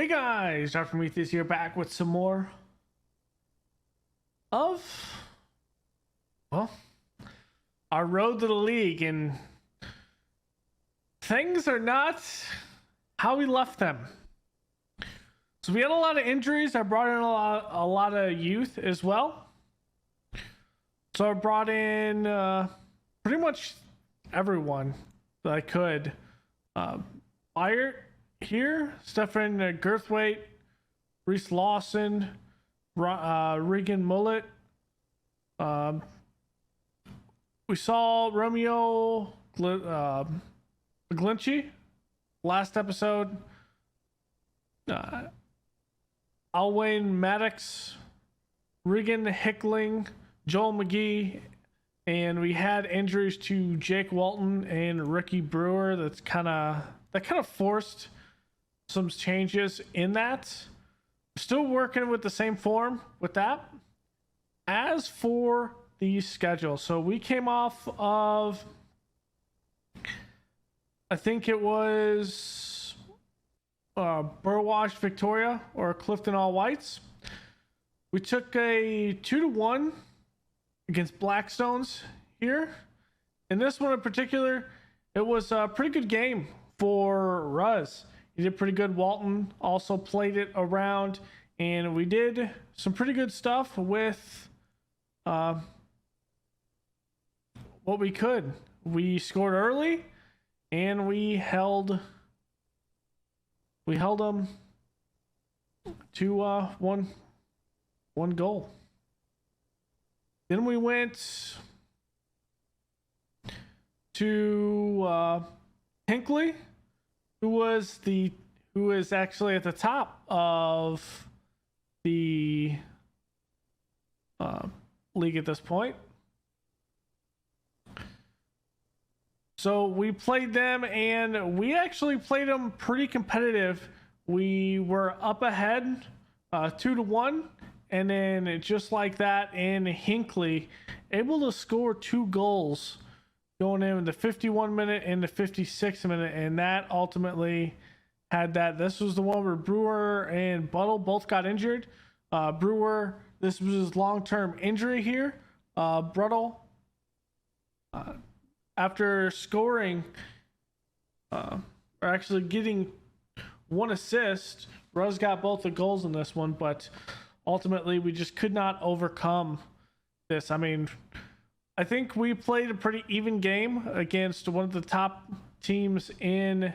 Hey guys, Dr. Prometheus here, back with some more of, well, our road to the league, and things are not how we left them. So we had a lot of injuries. I brought in a lot of youth as well. So I brought in pretty much everyone that I could. Byert here, Stefan Girthwaite, Reese Lawson, Regan Mullet. We saw Romeo Glinchi last episode. Alwayne Maddox, Regan Hickling, Joel McGee, and we had injuries to Jake Walton and Ricky Brewer. That kind of forced some changes in that. Still working with the same form with that. As for the schedule, so we came off of, I think it was Burwash Victoria or Clifton All Whites. We took a 2-1 against Blackstones here. In this one in particular, it was a pretty good game for Ruz. He did pretty good. Walton also played it around, and we did some pretty good stuff with what we could. We scored early, and we held them to one goal. Then we went to Hinkley, who is actually at the top of the league at this point. So we played them, and we actually played them pretty competitive. We were up ahead 2-1, and then just like that, and Hinkley able to score 2 goals going in the 51 minute and the 56 minute, and that ultimately had that. This was the one where Brewer and Buttle both got injured. Brewer, this was his long-term injury here. Bruttle, after scoring, or actually getting 1 assist, Ruz got both the goals in this one, but ultimately we just could not overcome this. I mean, I think we played a pretty even game against one of the top teams in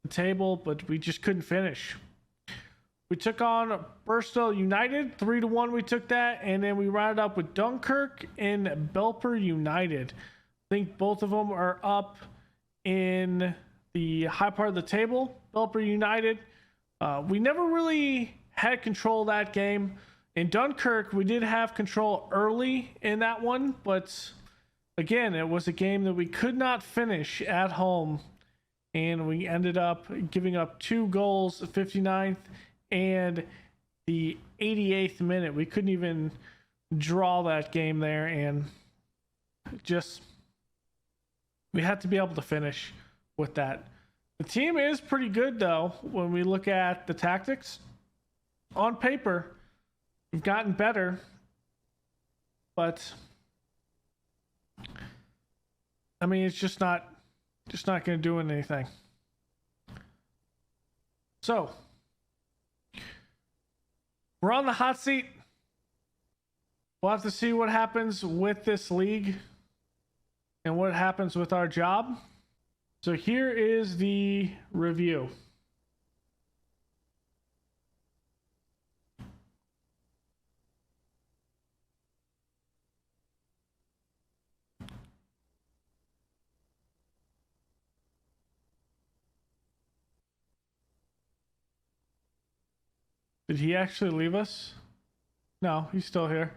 the table, but we just couldn't finish. We took on Burstall United, 3-1 we took that, and then we rounded up with Dunkirk and Belper United. I think both of them are up in the high part of the table. Belper United, we never really had control of that game. In Dunkirk, we did have control early in that one, but again, it was a game that we could not finish at home, and we ended up giving up 2 goals, the 59th and the 88th minute. We couldn't even draw that game there, and just we had to be able to finish with that. The team is pretty good, though, when we look at the tactics. On paper, we've gotten better, but I mean, it's just not going to do anything. So we're on the hot seat. We'll have to see what happens with this league and what happens with our job. So here is the review. Did he actually leave us? No, he's still here.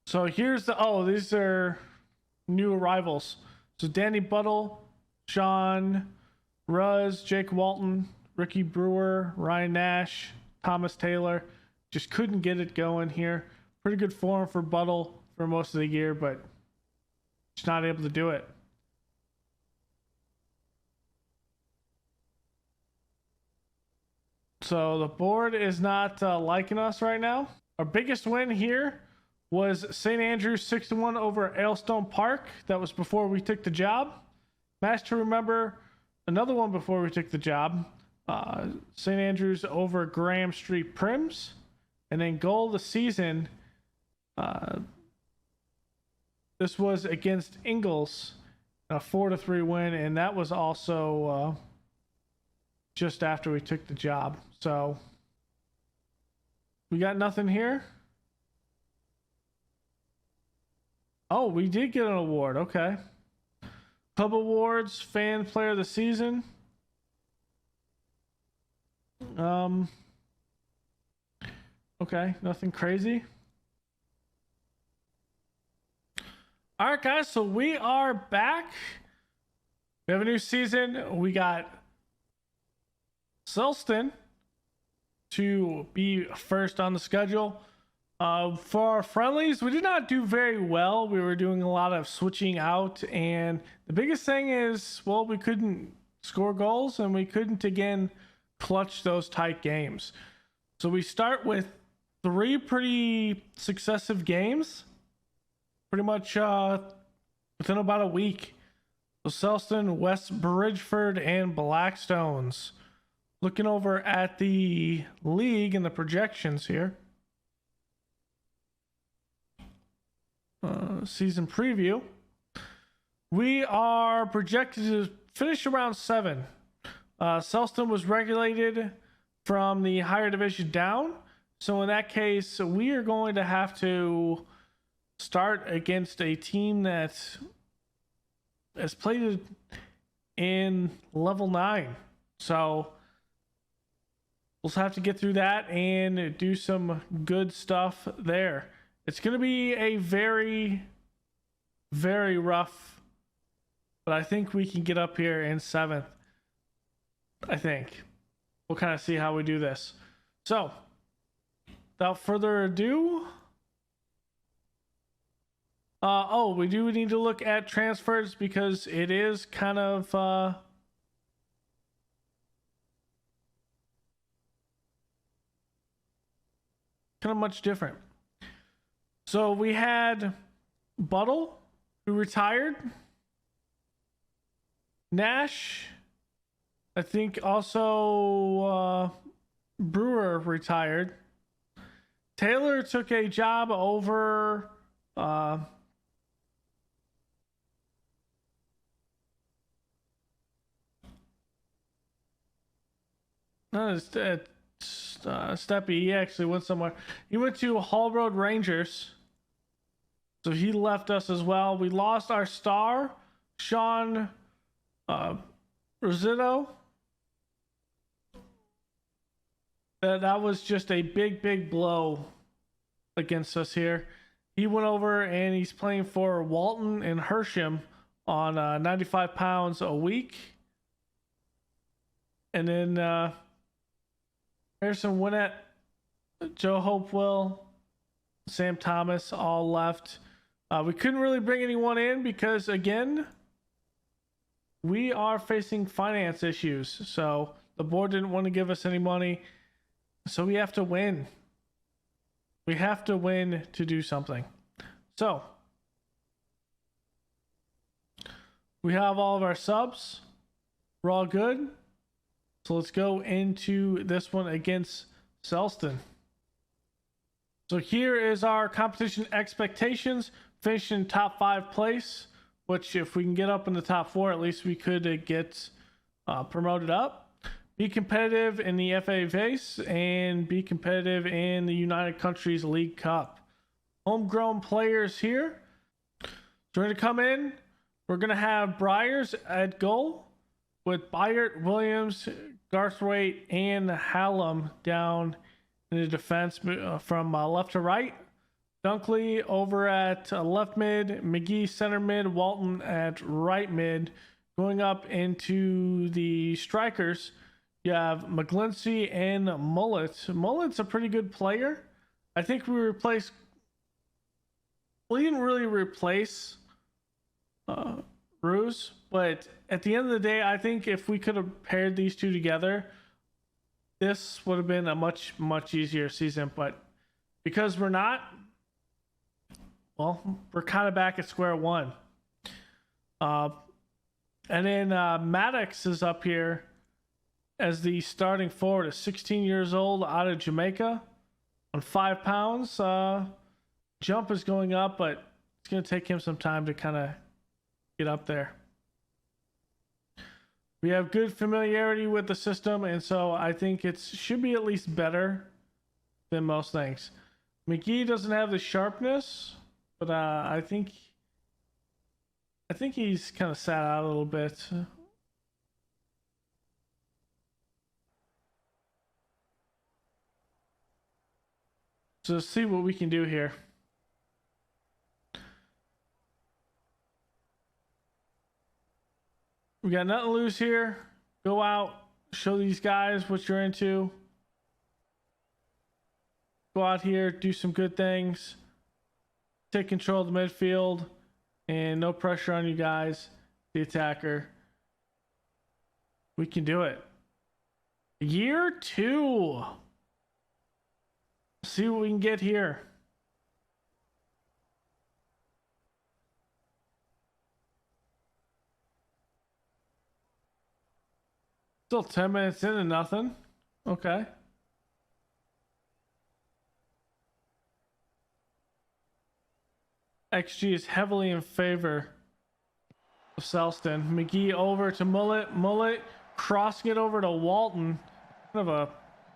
So here's these are new arrivals. So Danny Buttle, Sean, Ruz, Jake Walton, Ricky Brewer, Ryan Nash, Thomas Taylor. Just couldn't get it going here. Pretty good form for Buttle for most of the year, but just not able to do it. So the board is not liking us right now. Our biggest win here was St. Andrews 6-1 over Aylstone Park. That was before we took the job. Match to remember, another one before we took the job. St. Andrews over Graham Street Prims. And then goal of the season, this was against Ingalls, a 4-3 win, and that was also just after we took the job. So we got nothing here. Oh, we did get an award. Okay. Club awards, fan player of the season. Okay, nothing crazy. All right, guys, so we are back. We have a new season. We got Selston to be first on the schedule. For our friendlies, we did not do very well. We were doing a lot of switching out, and the biggest thing is, well, we couldn't score goals, and we couldn't, again, clutch those tight games. So we start with 3 pretty successive games, pretty much within about a week. So Selston, West Bridgeford, and Blackstones. Looking over at the league and the projections here. Season preview. We are projected to finish around 7. Selston was regulated from the higher division down. So in that case, we are going to have to start against a team that has played in level 9. So we'll have to get through that and do some good stuff there. It's going to be a very, very rough, but I think we can get up here in 7th. I think. We'll kind of see how we do this. So, without further ado, we do need to look at transfers because it is kind of kind of much different. So we had Buttle, who retired. Nash, I think also Brewer retired. Taylor took a job over Steppy. He actually went somewhere. He went to Hall Road Rangers. So he left us as well. We lost our star, Sean Rosito. That was just a big blow against us here. He went over and he's playing for Walton and Hersham on 95 pounds a week. And then Harrison Winnett, Joe Hopewell, Sam Thomas all left. We couldn't really bring anyone in because, again, we are facing finance issues. So the board didn't want to give us any money. So we have to win. We have to win to do something. So we have all of our subs. We're all good. So let's go into this one against Selston. So here is our competition expectations. Finish in top 5 place, which if we can get up in the top 4, at least we could get promoted up. Be competitive in the FA Vase and be competitive in the United Countries League Cup. Homegrown players here. So we're going to come in. We're going to have Briars at goal with Byard, Williams, Garthwaite, and Hallam down in the defense from left to right. Dunkley over at left mid, McGee center mid, Walton at right mid. Going up into the strikers, you have McGlinchey and Mullet. Mullet's a pretty good player. I think we didn't really replace Ruse, but at the end of the day, I think if we could have paired these two together, this would have been a much easier season, but because we're not, well, we're kind of back at square one. And then Maddox is up here as the starting forward, is 16 years old, out of Jamaica, on 5 pounds. Jump is going up, but it's going to take him some time to kind of get up there. We have good familiarity with the system, and so I think it should be at least better than most things. McGee doesn't have the sharpness, but I think he's kind of sat out a little bit. So let's see what we can do here. We got nothing to lose here. Go out, show these guys what you're into. Go out here, do some good things. Take control of the midfield. And no pressure on you guys, the attacker. We can do it. Year 2. See what we can get here. Still 10 minutes in and nothing. Okay. XG is heavily in favor of Selston. McGee over to Mullet. Mullet crossing it over to Walton. Kind of a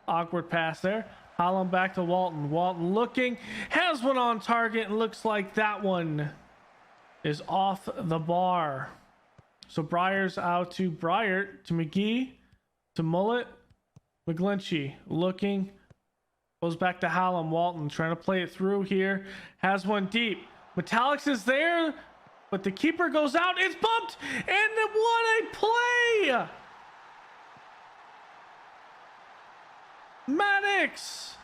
awkward pass there. Holland back to Walton. Walton looking. Has one on target and looks like that one is off the bar. So Briar's out to Briart, to McGee, to Mullet. McGlinchey looking. Goes back to Hallam. Walton trying to play it through here. Has one deep. Metallics is there, but the keeper goes out. It's bumped, and what a play! Maddox!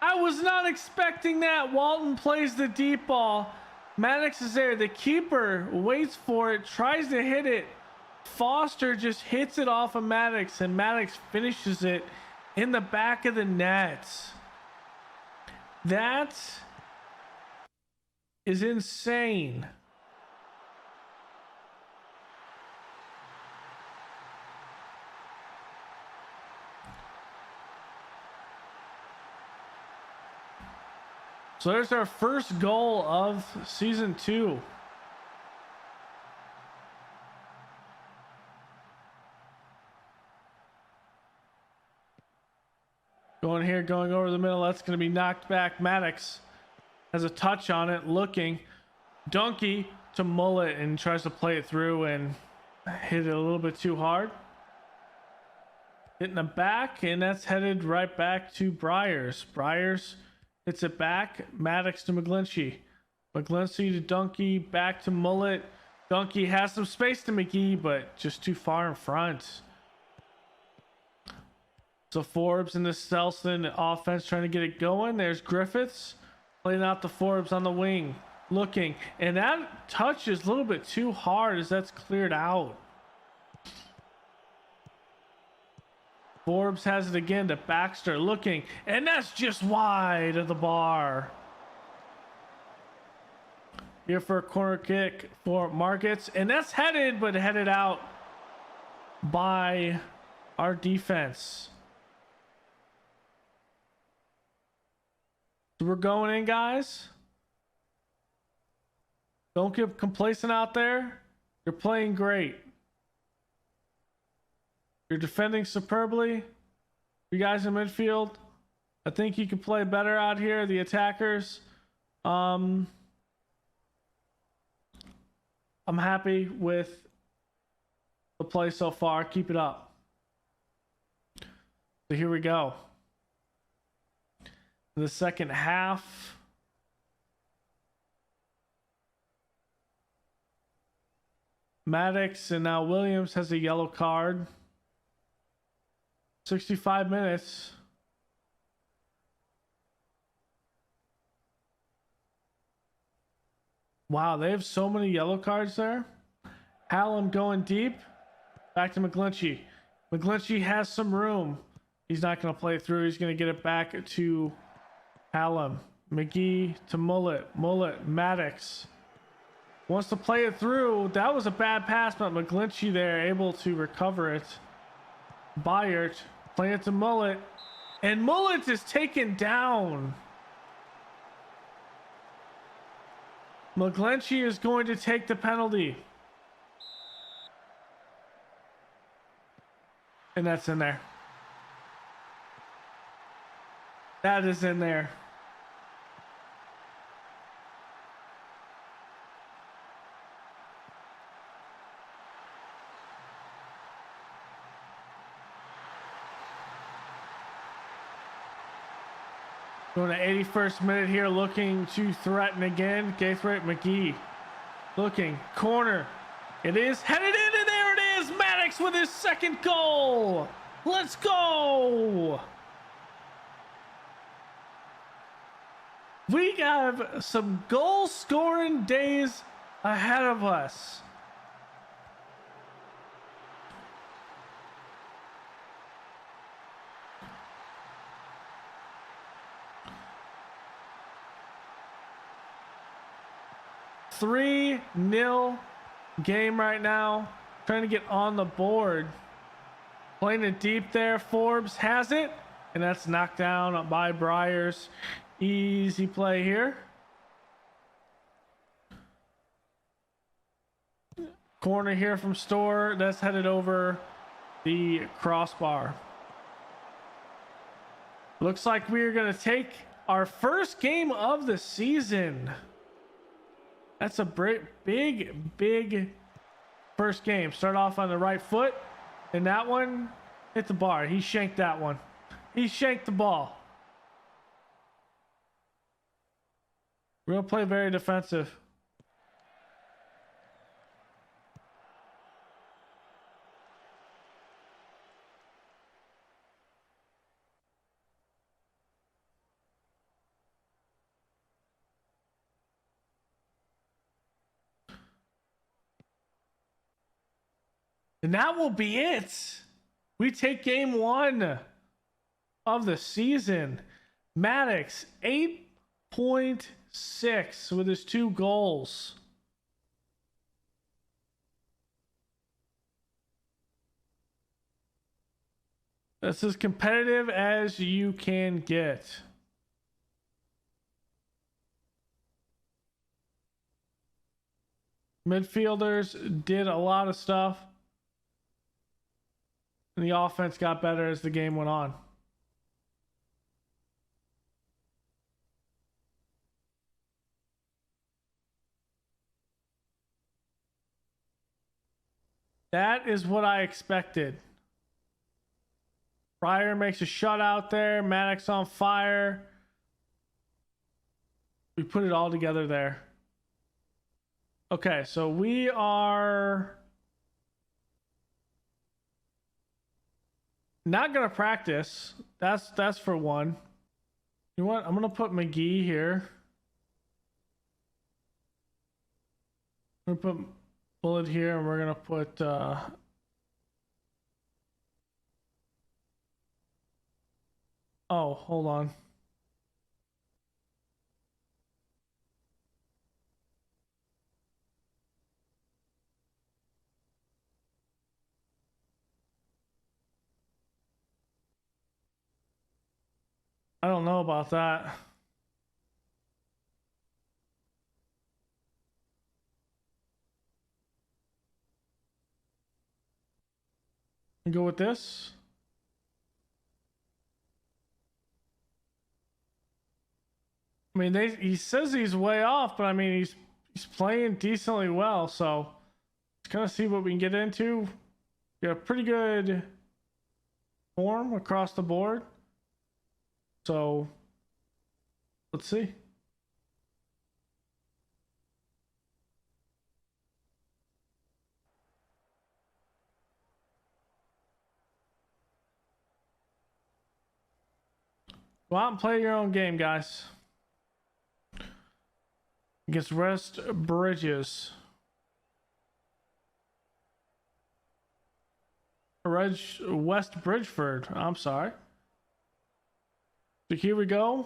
I was not expecting that. Walton plays the deep ball. Maddox is there. The keeper waits for it, tries to hit it. Foster just hits it off of Maddox, and Maddox finishes it in the back of the net. That is insane. So there's our first goal of season 2. Going here, going over the middle. That's going to be knocked back. Maddox has a touch on it, looking. Donkey to Mullet and tries to play it through and hit it a little bit too hard. Hitting the back, and that's headed right back to Briars. Briars hits it back. Maddox to McGlinchey. McGlinchey to Donkey, back to Mullet. Donkey has some space to McGee, but just too far in front. So Forbes and the Selston offense trying to get it going. There's Griffiths playing out the Forbes on the wing, looking, and that touch is a little bit too hard as that's cleared out. Forbes has it again to Baxter, looking, and that's just wide of the bar. Here for a corner kick for Markets, and that's headed, but headed out by our defense. So we're going in, guys. Don't get complacent out there. You're playing great. You're defending superbly. You guys in midfield, I think you can play better out here. The attackers, I'm happy with the play so far. Keep it up. So here we go. The second half. Maddox and now Williams has a yellow card. 65 minutes. Wow, they have so many yellow cards there. Hallam going deep. Back to McGlinchey. McGlinchey has some room. He's not going to play it through. He's going to get it back to Hallam. McGee to Mullet. Maddox wants to play it through. That was a bad pass, but McGlinchey there able to recover it. Byard playing it to Mullet. And Mullet is taken down. McGlinchey is going to take the penalty. And that's in there. That is in there. Going to 81st minute here, looking to threaten again. Gaithright McGee looking, corner. It is headed in, and there it is. Maddox with his second goal. Let's go. We have some goal scoring days ahead of us. Three 0 game right now. Trying to get on the board. Playing it deep there. Forbes has it. And that's knocked down by Briars. Easy play here. Corner here from Store. That's headed over the crossbar. Looks like we're going to take our first game of the season. That's a big first game. Start off on the right foot. And that one hit the bar. He shanked that one. He shanked the ball. We're going to play very defensive. And that will be it. We take game 1 of the season. Maddox, 8.6 with his 2 goals. That's as competitive as you can get. Midfielders did a lot of stuff. And the offense got better as the game went on. That is what I expected. Pryor makes a shutout there. Maddox on fire. We put it all together there. Okay, so we are not gonna practice. That's for one. You know what? I'm gonna put McGee here. I'm gonna put Bullet here, and we're gonna put oh, hold on. I don't know about that. Go with this. I mean, he says he's way off, but I mean, he's playing decently well. So let's kind of see what we can get into. We have pretty good form across the board. So let's see. Go out and play your own game, guys. Against West Bridges. West Bridgeford. I'm sorry. So here we go.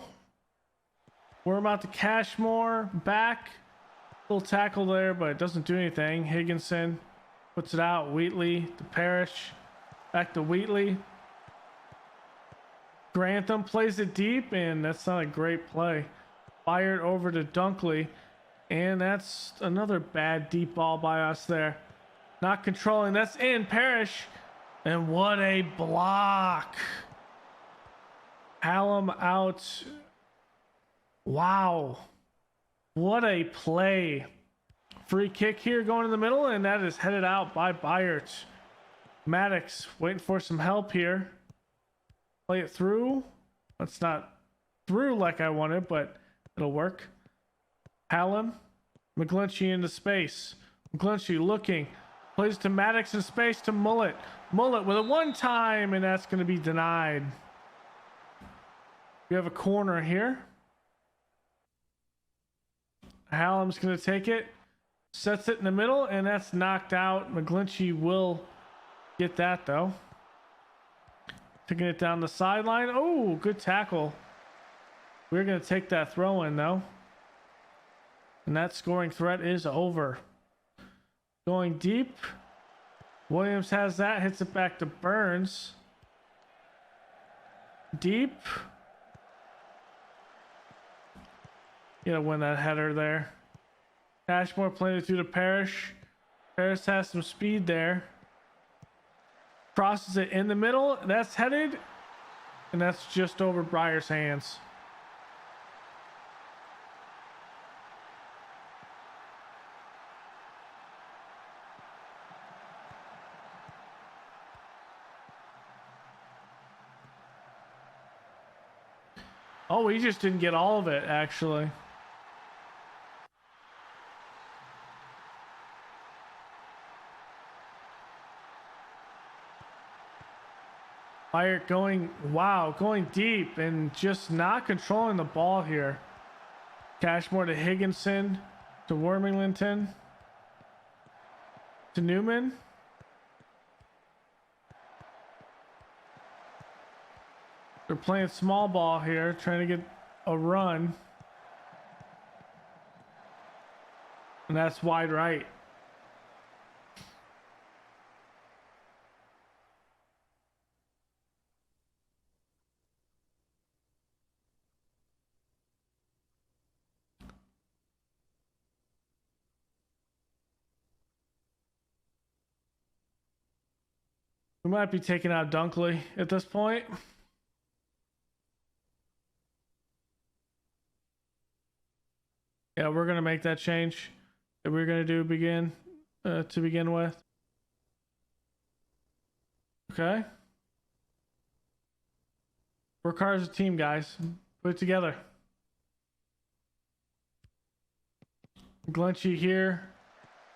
We're about to Cashmore back. Little tackle there, but it doesn't do anything. Higginson puts it out. Wheatley to Parrish. Back to Wheatley. Grantham plays it deep, and that's not a great play. Fired over to Dunkley, and that's another bad deep ball by us there. Not controlling. That's in. Parrish. And what a block. Hallam out. Wow. What a play. Free kick here going in the middle, and that is headed out by Byert. Maddox waiting for some help here. Play it through. It's not through like I wanted, but it'll work. Hallam. McGlinchey into space. McGlinchey looking. Plays to Maddox in space to Mullet. Mullet with a one-time, and that's going to be denied. We have a corner here. Hallam's going to take it. Sets it in the middle, and that's knocked out. McGlinchey will get that, though. Taking it down the sideline. Oh, good tackle. We're going to take that throw in, though. And that scoring threat is over. Going deep. Williams has that. Hits it back to Burns. Deep. You gotta win that header there. Cashmore playing it through to Parrish. Parrish has some speed there. Crosses it in the middle. That's headed. And that's just over Breyer's hands. Oh, he just didn't get all of it, actually. Fire going, wow, going deep and just not controlling the ball here. Cashmore to Higginson, to Wormington, to Newman. They're playing small ball here, trying to get a run. And that's wide right. We might be taking out Dunkley at this point. Yeah, we're going to make that change that we're going to do to begin with. Okay. Work hard as a team, guys. Put it together. Glenchie here.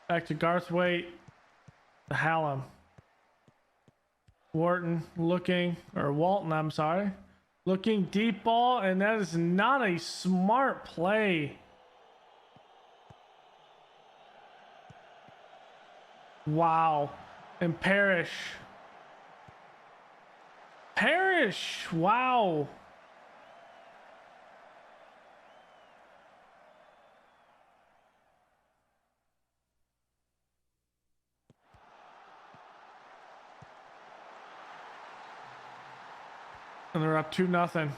Back to Garthwaite. To Hallam. Walton, I'm sorry. Looking deep ball, and that is not a smart play. Wow. And Parrish. Wow. And they're up 2-0.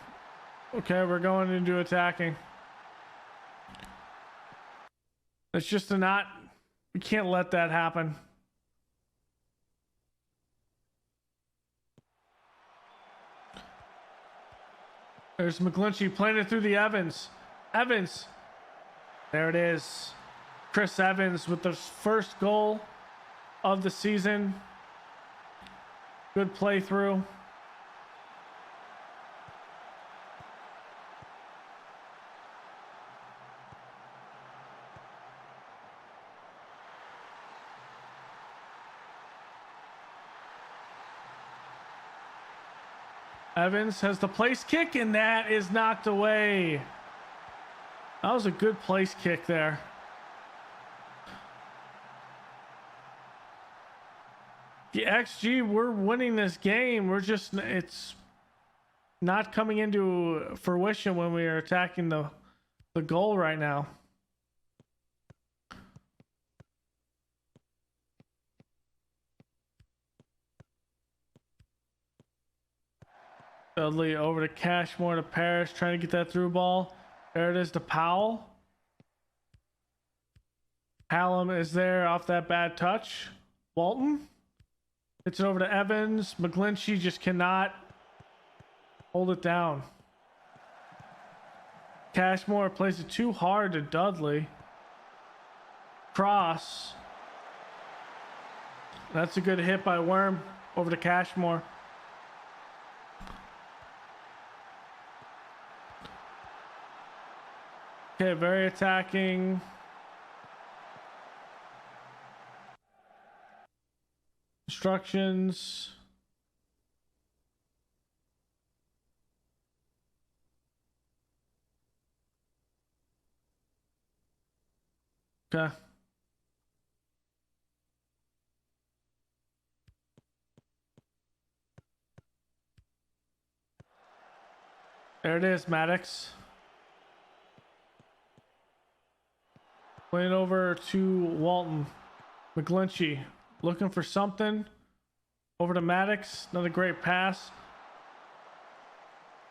Okay, we're going into attacking. It's just we can't let that happen. There's McGlinchey playing it through the Evans. There it is. Chris Evans with the first goal of the season. Good play through. Evans has the place kick, and that is knocked away. That was a good place kick there. The XG, we're winning this game. It's not coming into fruition when we are attacking the goal right now. Dudley over to Cashmore to Parrish, trying to get that through ball. There it is to Powell. Hallam is there off that bad touch. Walton hits it over to Evans. McGlinchey just cannot hold it down. Cashmore plays it too hard to Dudley. Cross. That's a good hit by Worm over to Cashmore. Okay, very attacking. Instructions. Okay. There it is, Maddox. Playing over to Walton. McGlinchey looking for something. Over to Maddox. Not a great pass.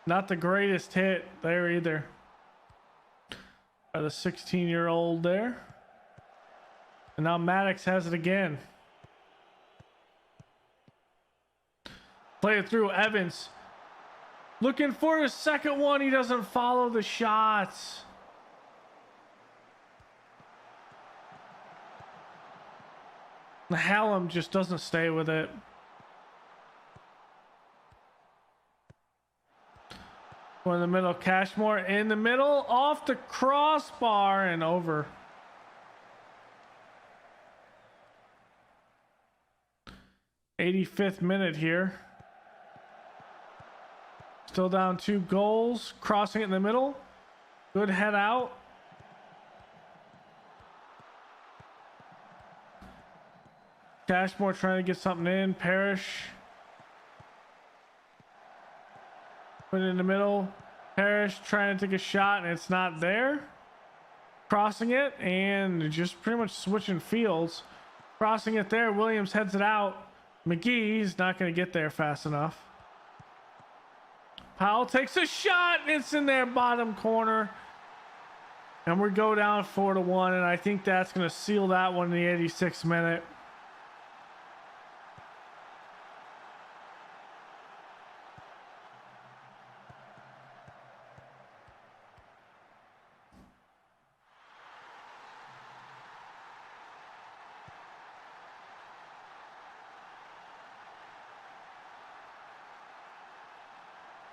Not the greatest hit there either. By the 16-year-old there. And now Maddox has it again. Play it through Evans. Looking for his second one. He doesn't follow the shots. Hallam just doesn't stay with it. One in the middle, Cashmore in the middle, off the crossbar and over. '85th minute here. Still down 2 goals. Crossing it in the middle. Good head out. Cashmore trying to get something in. Parrish. Put it in the middle. Parrish trying to take a shot and it's not there. Crossing it and just pretty much switching fields. Crossing it there. Williams heads it out. McGee's not going to get there fast enough. Powell takes a shot and it's in their bottom corner. And we go down 4-1, and I think that's going to seal that one in the 86th minute.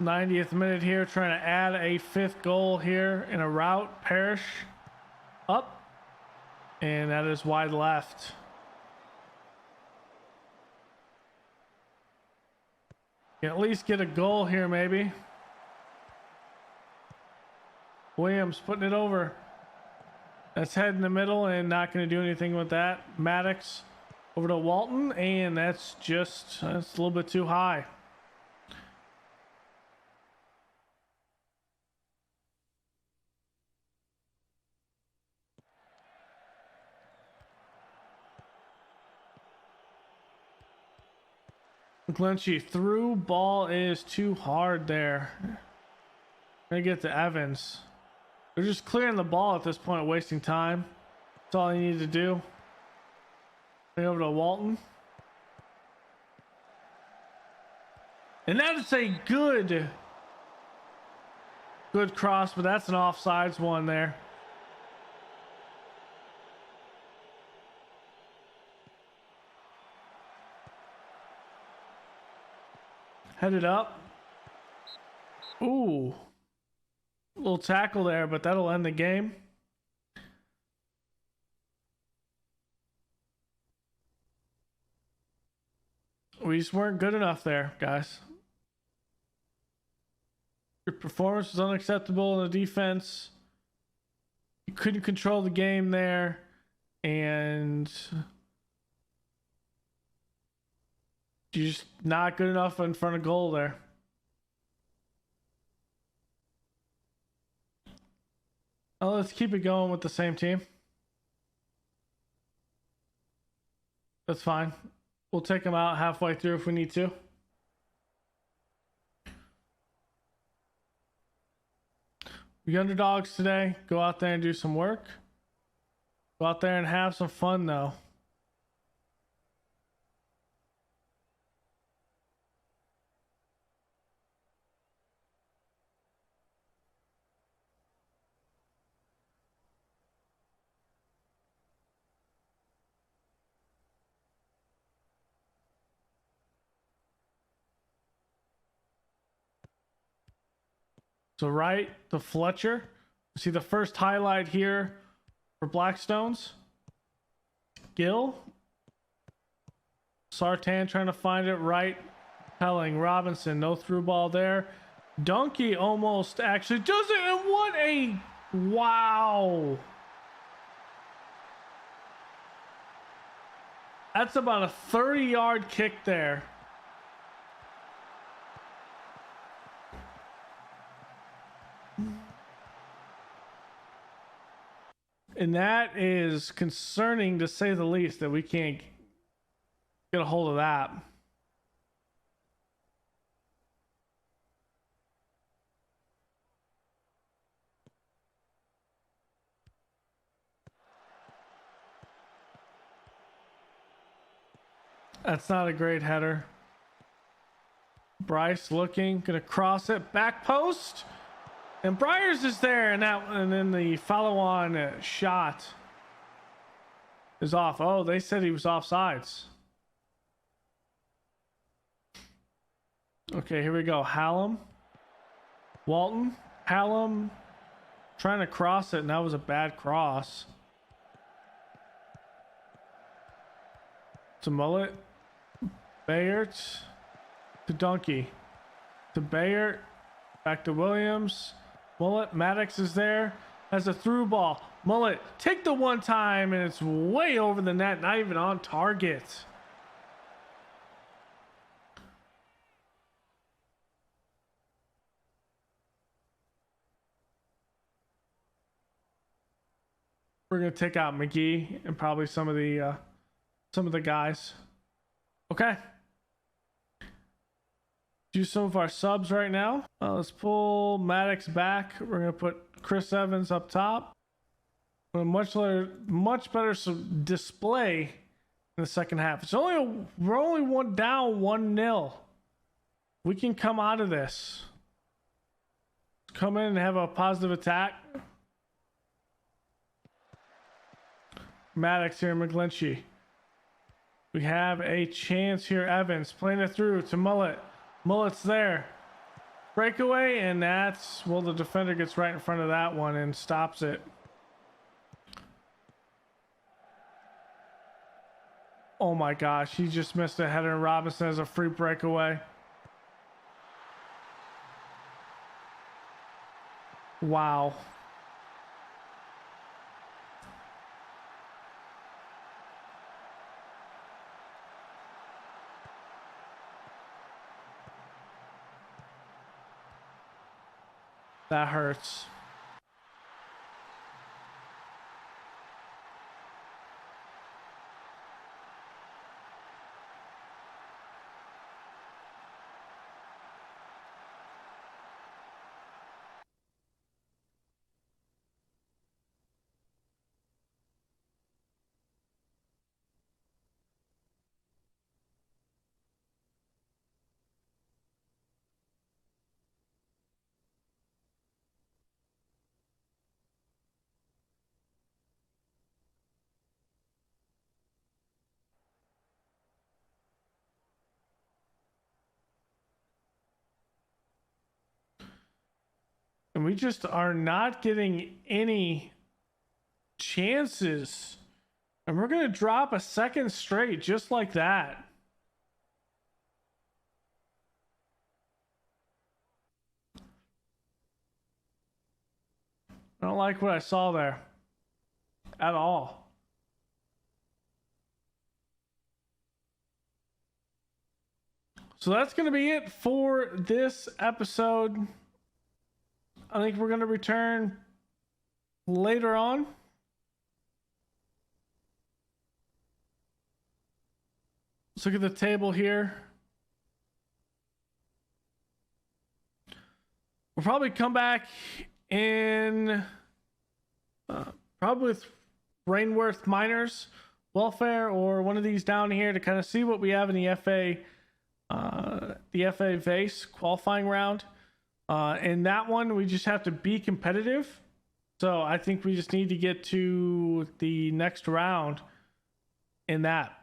'90th minute here, trying to add a 5th goal here in a route. Parrish up, and that is wide left. Can at least get a goal here, maybe. Williams putting it over. That's head in the middle and not going to do anything with that. Maddox over to Walton, and that's a little bit too high. McGlinchey through ball is too hard there. Gonna get to Evans. They're just clearing the ball at this point, wasting time. That's all you need to do. Play over to Walton. And that is a good cross, but that's an offsides one there. Headed up. Ooh. Little tackle there, but that'll end the game. We just weren't good enough there, guys. Your performance was unacceptable in the defense. You couldn't control the game there. And Just not good enough in front of goal there. Oh, let's keep it going with the same team. That's fine. We'll take them out halfway through if we need to. We underdogs today. Go out there and do some work. Go out there and have some fun, though. So right to Fletcher. See the first highlight here for Blackstones. Gill. Sartan trying to find it right. Pelling. Robinson. No through ball there. Donkey almost actually does it. And what a... Wow. That's about a 30-yard kick there. And that is concerning, to say the least, that we can't get a hold of that. That's not a great header. Bryce looking, gonna cross it, back post. And Briers is there, and then the follow-on shot is off. Oh, they said he was offsides. Okay, here we go. Hallam, Walton, Hallam trying to cross it, and that was a bad cross. To Mullet, Bayard, to Donkey, to Bayard, back to Williams. Mullet, Maddox is there, has a through ball. Mullet, take the one time, and it's way over the net, not even on target. We're gonna take out McGee and probably some of the guys. Okay. Do some of our subs right now. Let's pull Maddox back. We're gonna put Chris Evans up top. A much better display in the second half. We're only one down 1-0. We can come out of this. Let's come in and have a positive attack. Maddox here, McGlinchey. We have a chance here. Evans playing it through to Mullet. Mullet's there. Breakaway, and that's... Well, the defender gets right in front of that one and stops it. Oh my gosh, he just missed a header, and Robinson has a free breakaway. Wow. That hurts. And we just are not getting any chances. And we're going to drop a second straight just like that. I don't like what I saw there at all. So that's going to be it for this episode. I think we're going to return later on. Let's look at the table here. We'll probably come back in probably with Rainworth Miners Welfare or one of these down here to kind of see what we have in the FA Vase qualifying round. In that one, we just have to be competitive. So I think we just need to get to the next round in that.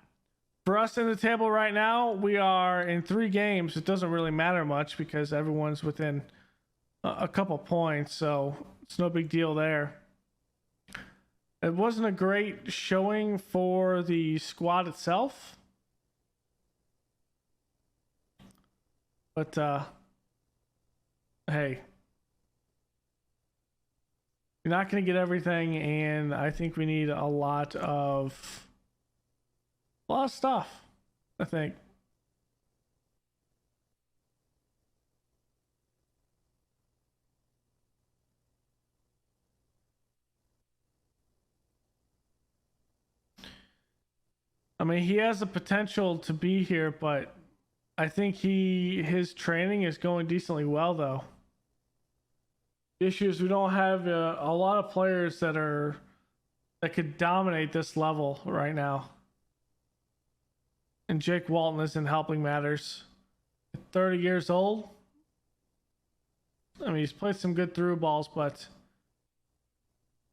For us in the table right now, we are in 3 games. It doesn't really matter much because everyone's within a couple points, so it's no big deal there. It wasn't a great showing for the squad itself, but hey, you're not going to get everything, and I think we need a lot of stuff, I think. I mean, he has the potential to be here, but I think his training is going decently well, though. The issue is we don't have a lot of players that could dominate this level right now. And Jake Walton isn't helping matters. 30 years old. I mean, he's played some good through balls, but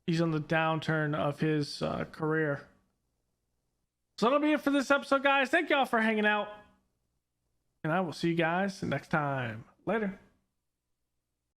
he's on the downturn of his career. So that'll be it for this episode, guys. Thank y'all for hanging out. And I will see you guys next time. Later.